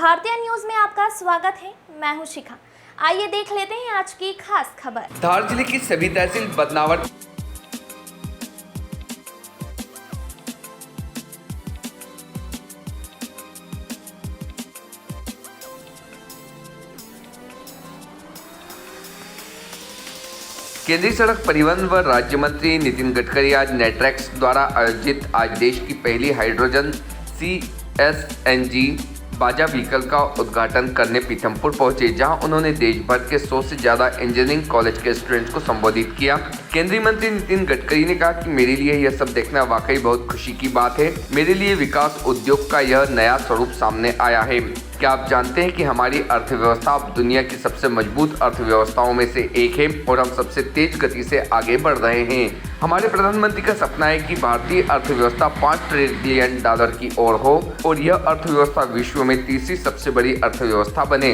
भारतीय न्यूज में आपका स्वागत है। मैं हूं शिखा। आइए देख लेते हैं आज की खास खबर। धार जिले की सभी तहसील बदनावर केंद्रीय सड़क परिवहन व राज्य मंत्री नितिन गडकरी आज नेट्रेक्स द्वारा आयोजित आज देश की पहली हाइड्रोजन CSNG बाजा व्हीकल का उद्घाटन करने पीथमपुर पहुंचे, जहां उन्होंने देश भर के 100 से ज्यादा इंजीनियरिंग कॉलेज के स्टूडेंट्स को संबोधित किया। केंद्रीय मंत्री नितिन गडकरी ने कहा कि मेरे लिए यह सब देखना वाकई बहुत खुशी की बात है। मेरे लिए विकास उद्योग का यह नया स्वरूप सामने आया है। क्या आप जानते हैं कि हमारी अर्थव्यवस्था अब दुनिया की सबसे मजबूत अर्थव्यवस्थाओं में से एक है और हम सबसे तेज गति से आगे बढ़ रहे हैं। हमारे प्रधानमंत्री का सपना है कि भारतीय अर्थव्यवस्था $5 ट्रिलियन की ओर हो और यह अर्थव्यवस्था विश्व में तीसरी सबसे बड़ी अर्थव्यवस्था बने।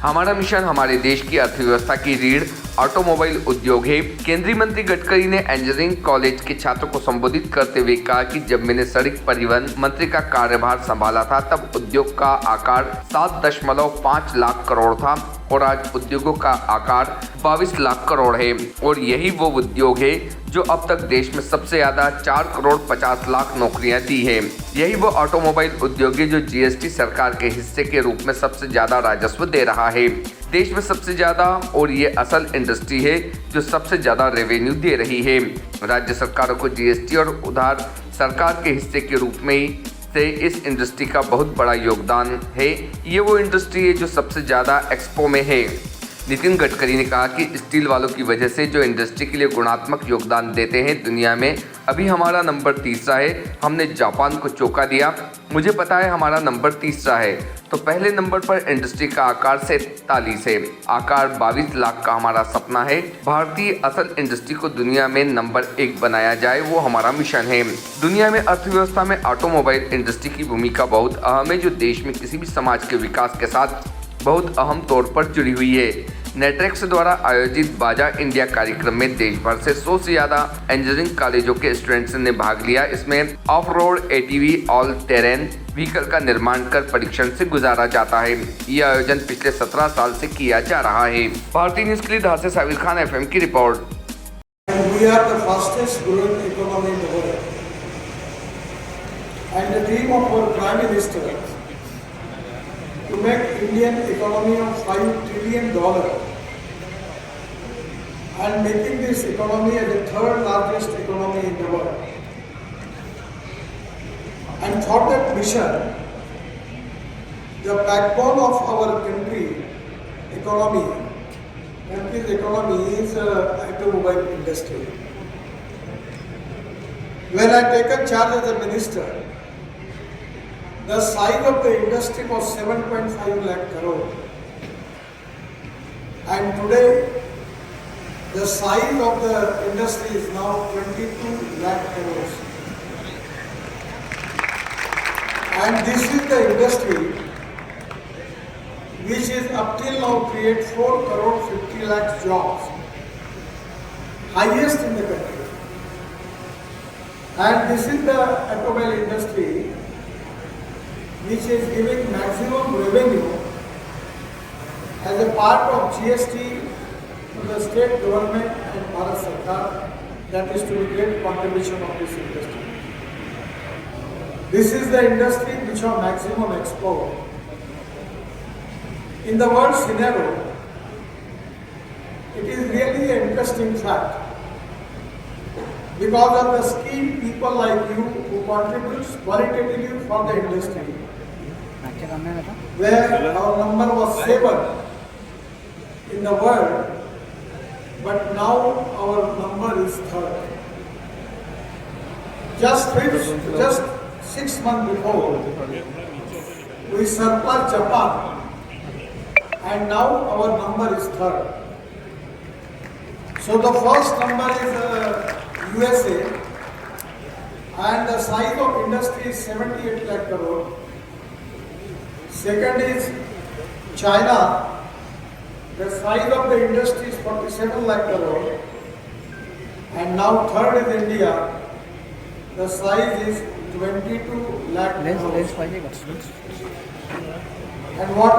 हमारा मिशन हमारे देश की अर्थव्यवस्था की रीढ़ ऑटोमोबाइल उद्योग है। केंद्रीय मंत्री गडकरी ने इंजीनियरिंग कॉलेज के छात्रों को संबोधित करते हुए कहा कि जब मैंने सड़क परिवहन मंत्री का कार्यभार संभाला था तब उद्योग का आकार 7.5 लाख करोड़ था और आज उद्योगों का आकार 22 लाख करोड़ है और यही वो उद्योग है जो अब तक देश में सबसे ज्यादा 4,50,00,000 नौकरियां दी है। यही वो ऑटोमोबाइल उद्योग है जो GST सरकार के हिस्से के रूप में सबसे ज्यादा राजस्व दे रहा है देश में सबसे ज्यादा, और ये असल इंडस्ट्री है जो सबसे ज्यादा रेवेन्यू दे रही है। राज्य सरकारों को GST और उधार सरकार के हिस्से के रूप में से इस इंडस्ट्री का बहुत बड़ा योगदान है। ये वो इंडस्ट्री है जो सबसे ज़्यादा एक्सपो में है। नितिन गडकरी ने कहा कि स्टील वालों की वजह से जो इंडस्ट्री के लिए गुणात्मक योगदान देते हैं दुनिया में, अभी हमारा नंबर 3रा है। हमने जापान को चौंका दिया। मुझे पता है हमारा नंबर 3रा है। तो पहले नंबर पर इंडस्ट्री का आकार 43 है। आकार 22 लाख का हमारा सपना है। भारतीय असल इंडस्ट्री को दुनिया में नंबर 1 बनाया जाए, वो हमारा मिशन है। दुनिया में अर्थव्यवस्था में ऑटोमोबाइल इंडस्ट्री की भूमिका बहुत अहम है, जो देश में किसी भी समाज के विकास के साथ बहुत अहम तौर पर जुड़ी हुई है। नेट्रेक्स द्वारा आयोजित बाजा इंडिया कार्यक्रम में देश भर से 100 से ज्यादा इंजीनियरिंग कॉलेजों के स्टूडेंट्स ने भाग लिया। इसमें of road ATV all terrain vehicle का निर्माण कर परीक्षण से गुजारा जाता है। यह आयोजन पिछले 17 साल से किया जा रहा है। भारतीय न्यूज के लिए धार से साबिर खान FM की report. We are the fastest growing economy in the world. And the dream of our Prime Minister to make Indian economy of $5 trillion and making this economy as the third largest economy in the world. And for that mission, the backbone of our country's economy is automobile industry. When I taken charge as a minister, the size of the industry was 7.5 lakh crore, and today the size of the industry is now 22 lakh crores. And this is the industry which is up till now create 4 crore 50 lakh jobs, highest in the country. And this is the automobile industry which is giving maximum revenue as a part of GST to the state government and Bharat Sarkar, that is to the great contribution of this industry. This is the industry which have maximum export. In the world scenario, it is really an interesting fact because of the skilled people like you who contribute qualitatively for the industry, where our number was 7 in the world, but now our number is 3rd. Just 6 months before, we surpassed Japan, and now our number is 3rd. So the first number is USA, and the size of industry is 78 lakh crore. Second is China, the size of the industry is 47 lakh crore. And now third is India, the size is 22 lakh crore. and what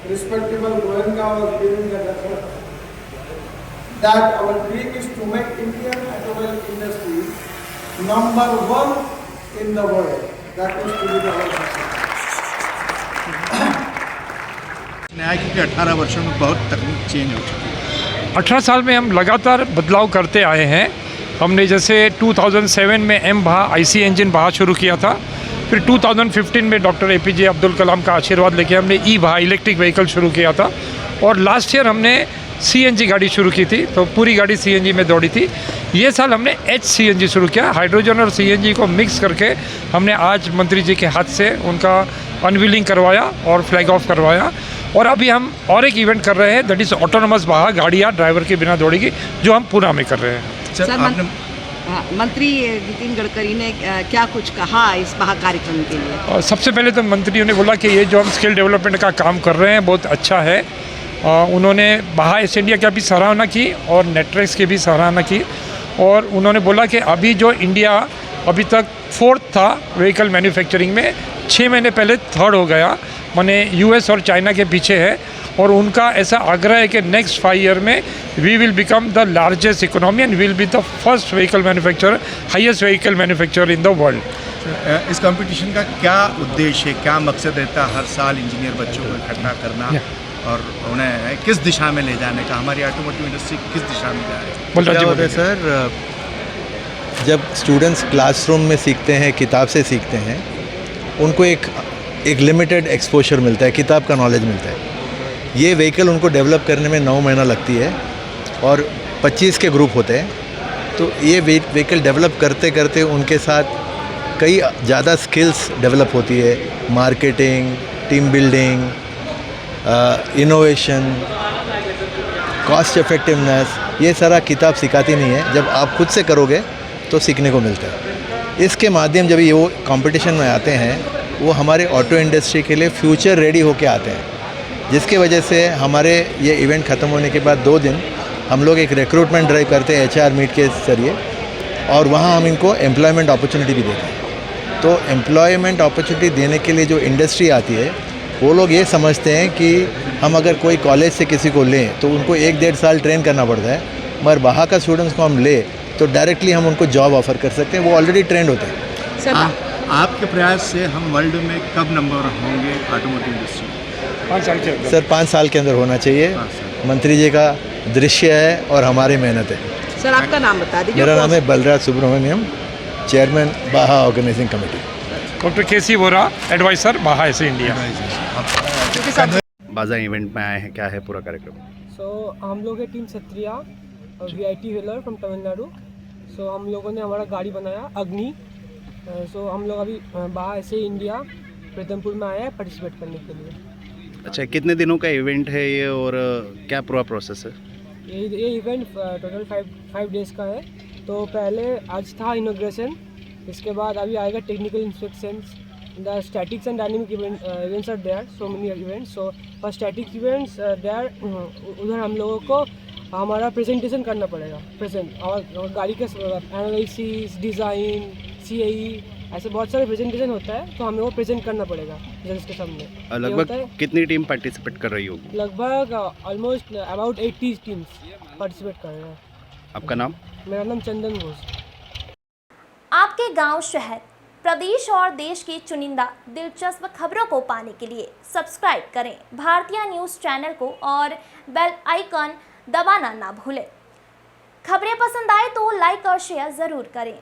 respectable Goenka was giving the reference, that our dream is to make Indian automobile industry number one in the world. That is to be the our success. नया क्योंकि 18 वर्षों में बहुत तकनीक change हो चुकी है। 18 साल में हम लगातार बदलाव करते आए हैं। हमने जैसे 2007 में एम भा आईसी इंजन भा शुरू किया था, फिर 2015 में डॉक्टर एपीजे अब्दुल कलाम का आशीर्वाद लेके हमने ई भा इलेक्ट्रिक व्हीकल शुरू किया था, और लास्ट ईयर हमने सीएनजी गाड़ी शुरू की थी, तो पूरी गाड़ी सीएनजी में दौड़ी थी। ये साल हमने एचसीएनजी शुरू किया, हाइड्रोजन और सीएनजी को मिक्स करके हमने आज मंत्री जी के हाथ से उनका अनवीलिंग करवाया और फ्लैग ऑफ करवाया। और अभी हम और एक इवेंट कर रहे हैं, दैट इज़ ऑटोनोमस बहा, गाड़ियाँ ड्राइवर के बिना दौड़ेगी, जो हम पूना में कर रहे हैं। सर आपने मंत्री नितिन गडकरी ने क्या कुछ कहा इस महा कार्यक्रम के लिए? और सबसे पहले तो मंत्रियों ने बोला कि ये जो हम स्किल डेवलपमेंट का काम कर रहे हैं बहुत अच्छा है। उन्होंने बहा एस इंडिया की भी सराहना की और नेट्रेक्स की भी सराहना की, और उन्होंने बोला कि अभी जो इंडिया अभी तक 4th था व्हीकल मैन्युफैक्चरिंग में, 6 महीने पहले 3rd हो गया, माने यूएस और चाइना के पीछे है। और उनका ऐसा आग्रह है कि नेक्स्ट 5 ईयर में we will become the largest economy and will be the first vehicle manufacturer, highest vehicle manufacturer in the world. इस कंपटीशन का क्या उद्देश्य है, क्या मकसद रहता है हर साल इंजीनियर बच्चों को इकट्ठा करना और उन्हें किस दिशा में ले जाने का? हमारी ऑटोमोटिव इंडस्ट्री किस दिशा में जा रही है? क्या होता है सर, जब स्टूडेंट्स क्लासरूम में सीखते हैं, किताब से सीखते हैं, उनको एक लिमिटेड एक्सपोजर मिलता है, किताब का नॉलेज मिलता है। ये व्हीकल उनको डेवलप करने में 9 महीना लगती है और 25 के ग्रुप होते हैं। तो ये व्हीकल डेवलप करते करते उनके साथ कई ज़्यादा स्किल्स डेवलप होती है, marketing, team building, innovation, cost effectiveness, ये सारा किताब सिखाती नहीं है। जब आप खुद से करोगे तो सीखने को मिलता है। इसके माध्यम जब ये वो कंपटीशन में आते हैं, वो हमारे ऑटो इंडस्ट्री के लिए फ्यूचर रेडी होके आते हैं, जिसकी वजह से हमारे ये इवेंट ख़त्म होने के बाद 2 दिन हम लोग एक रिक्रूटमेंट ड्राइव करते हैं HR मीट के ज़रिए, और वहाँ हम इनको एम्प्लॉयमेंट अपॉर्चुनिटी भी देते हैं। तो एम्प्लॉयमेंट अपॉर्चुनिटी देने के लिए जो इंडस्ट्री आती है, वो लोग ये समझते हैं कि हम अगर कोई कॉलेज से किसी को लें तो उनको 1-1.5 साल ट्रेन करना पड़ता है, मगर बाहर का स्टूडेंट्स को हम ले तो डायरेक्टली हम उनको जॉब ऑफ़र कर सकते हैं, वो ऑलरेडी ट्रेंड होते हैं। सर आपके प्रयास से हम वर्ल्ड में कब नंबर होंगे ऑटोमोटिव इंडस्ट्री? 5 साल के अंदर। सर 5 साल के अंदर होना चाहिए। मंत्री जी का दृश्य है और हमारी मेहनत है। सर आपका नाम बता दीजिए। मेरा नाम है बलराज सुब्रमण्यम, चेयरमैन बाहा ऑर्गेनाइजिंग कमेटी। डॉक्टर केसी वोरा, एडवाइजर बहा एस इंडिया। बाजा इवेंट में आए हैं, क्या है पूरा कार्यक्रम? हम लोग है team Kshatriya VIT Vellore from Tamil Nadu. हम लोगों ने हमारा गाड़ी बनाया अग्नि। हम लोग अभी बहा ऐसे इंडिया प्रीतमपुर में आए हैं पार्टिसिपेट करने के लिए। अच्छा, कितने दिनों का इवेंट है ये और क्या पूरा प्रोसेस है? ये इवेंट टोटल 5 डेज़ का है। तो पहले आज था इनॉग्रेशन, इसके बाद अभी आएगा technical inspections, the statics and dynamic events are there, so many events. For static events there, उधर हम लोगों को हमारा प्रेजेंटेशन करना पड़ेगा, और गाड़ी के एनालिसिस, डिज़ाइन, CAE, ऐसे बहुत सारे प्रेजेंटेशन होता है, तो हमें वो प्रेजेंट करना पड़ेगा जज के सामने। लगभग कितनी टीम पार्टिसिपेट कर रही होगी? लगभग ऑलमोस्ट अबाउट 80 टीम्स पार्टिसिपेट कर रहे हैं। आपका नाम? मेरा नाम चंदन घोष। आपके गांव, शहर, प्रदेश और देश की चुनिंदा दिलचस्प खबरों को पाने के लिए सब्सक्राइब करें भारतीय न्यूज़ चैनल को और बेल आइकन दबाना ना भूलें। खबरें पसंद आए तो लाइक और शेयर ज़रूर करें।